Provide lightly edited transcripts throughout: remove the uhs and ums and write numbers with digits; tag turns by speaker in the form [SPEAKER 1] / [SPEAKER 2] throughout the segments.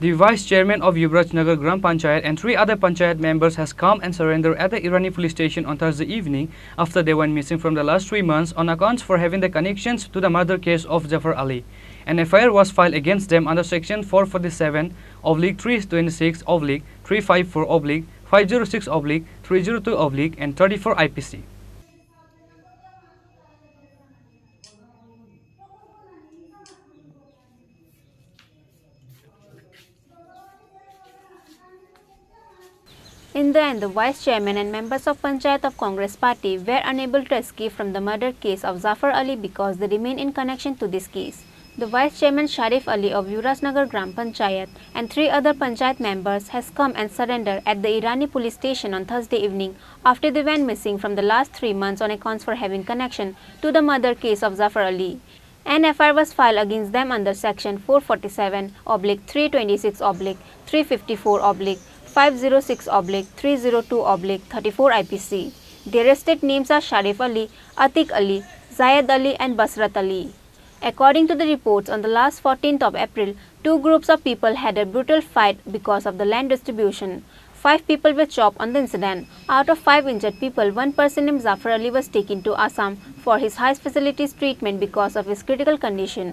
[SPEAKER 1] The vice chairman of Yuvraj Nagar Gram Panchayat and 3 other Panchayat members has come and surrendered at the Irani police station on Thursday evening after they went missing from the last 3 months on accounts for having the connections to the murder case of Zafar Ali. An FIR was filed against them under section 447/324/506/502/302 and 34 IPC.
[SPEAKER 2] In the end, the vice chairman and members of Panchayat of Congress party were unable to escape from the murder case of Zafar Ali because they remain in connection to this case. The vice chairman Sharif Ali of Yuvraj Nagar Gram Panchayat and 3 other Panchayat members has come and surrendered at the Irani police station on Thursday evening after they went missing from the last 3 months on accounts for having connection to the murder case of Zafar Ali. An FIR was filed against them under section 447/326/506/302/34 IPC. The arrested names are Sharif Ali, Atiq Ali, Zayed Ali and Basrat Ali. According to the reports, on the last 14th of April, 2 groups of people had a brutal fight because of the land distribution. 5 people were chopped on the incident. Out of 5 injured people, 1 person named Zafar Ali was taken to Assam for his high facilities treatment because of his critical condition.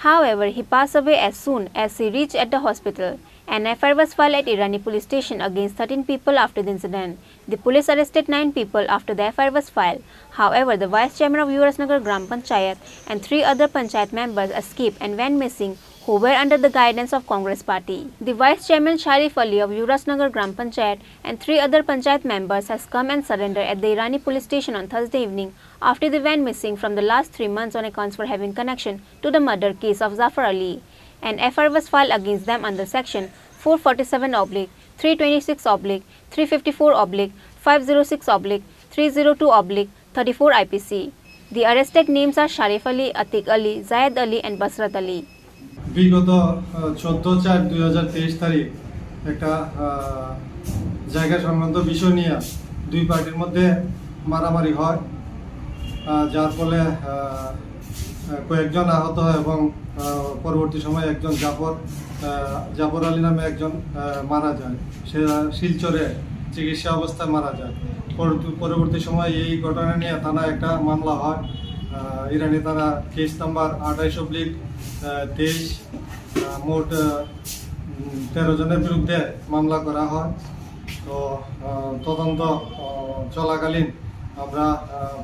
[SPEAKER 2] However, he passed away as soon as he reached at the hospital. An FIR was filed at Irani police station against 13 people after the incident. The police arrested 9 people after the FIR was filed. However, the vice chairman of Yuvraj Nagar Gram Panchayat and 3 other Panchayat members escaped and went missing, who were under the guidance of Congress party. The vice chairman Sharif Ali of Yuvraj Nagar Gram Panchayat and 3 other Panchayat members has come and surrendered at the Irani police station on Thursday evening after they went missing from the last 3 months on accounts for having connection to the murder case of Zafar Ali. An FIR was filed against them under section 447/326/506/302/34 IPC. The arrested names are Sharif Ali, Atiq Ali, Zayed Ali and Basrat Ali.
[SPEAKER 3] বিগত 14/4/2023 তারিখ একটা জায়গা সংক্রান্ত বিষয় নিয়ে 2 পার্টির মধ্যে মারামারি হয়, যার ফলে কয়েকজন আহত হয় এবং পরবর্তী সময়ে একজন জাফর আলী নামে একজন মারা যায়। সে শিলচরে চিকিৎসা অবস্থায় মারা যায়। পরবর্তী সময় এই ঘটনা নিয়ে থানায় একটা মামলা হয়। ইরানি থানা কেস নাম্বার 28/23, মোট 13 জনের বিরুদ্ধে মামলা করা হয়। তো তদন্ত চলাকালীন আমরা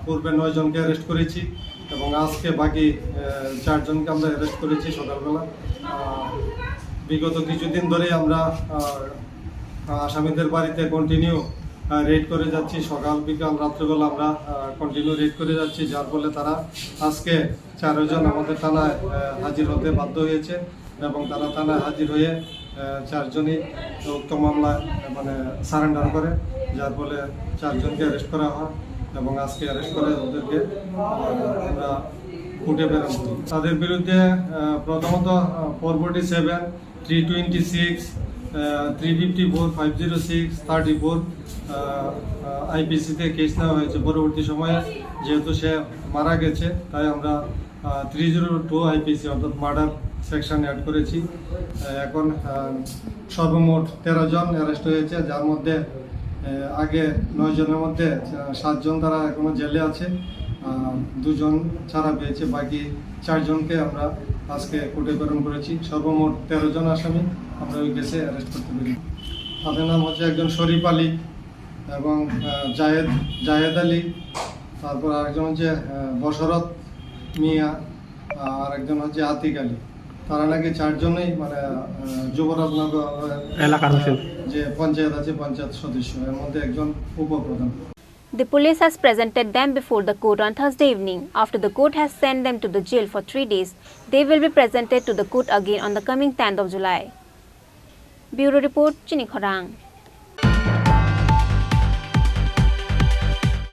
[SPEAKER 3] পূর্বে 9 জনকে অ্যারেস্ট করেছি এবং আজকে বাকি 4 জনকে আমরা অ্যারেস্ট করেছি সকালবেলা। বিগত কিছুদিন ধরেই আমরা আসামিদের বাড়িতে কন্টিনিউ রেড করে যাচ্ছি, সকাল বিকাল রাত্রেবেলা আমরা কন্টিনিউ রেড করে যাচ্ছি, যার ফলে তারা আজকে 4 জন আমাদের থানায় হাজির হতে বাধ্য হয়েছে এবং তারা থানায় হাজির হয়ে 4 জনই উক্ত মামলায় সারেন্ডার করে, যার ফলে 4 জনকে অ্যারেস্ট করা হয় এবং আজকে অ্যারেস্ট করে ওদেরকে আমরা কোর্টে প্রেরণ করি। তাদের বিরুদ্ধে প্রথমত 447, 326, 354, 506, 34 আইপিসিতে কেস নেওয়া হয়েছে। পরবর্তী সময়ে যেহেতু সে মারা গেছে তাই আমরা 302 আইপিসি অর্থাৎ মার্ডার সেকশন অ্যাড করেছি। এখন সর্বমোট 13 জন অ্যারেস্ট হয়েছে, যার মধ্যে আগে 9 জনের মধ্যে 7 জন তারা এখনো জেলে আছে, 2 জন ছাড়া পেয়েছে, বাকি 4 জনকে আমরা আজকে কোর্টে প্রেরণ করেছি। সর্বমোট 13 জন আসামি আমরা ওই কেসে অ্যারেস্ট করতে পারি। তাদের নাম হচ্ছে একজন শরীফ আলী এবং জায়েদ আলী, তারপর আরেকজন হচ্ছে বশরত মিয়া, আর একজন হচ্ছে আতিক আলী। তারা নাকি 4 জনেই যুবরাজ নগর এলাকার যে পঞ্চায়েত আছে পঞ্চায়েত সদস্য, এর মধ্যে একজন উপপ্রধান।
[SPEAKER 2] The police has presented them before the court on Thursday evening. After the court has sent them to the jail for 3 days, they will be presented to the court again on the coming 10th of July. Bureau Report, Chini Khorang.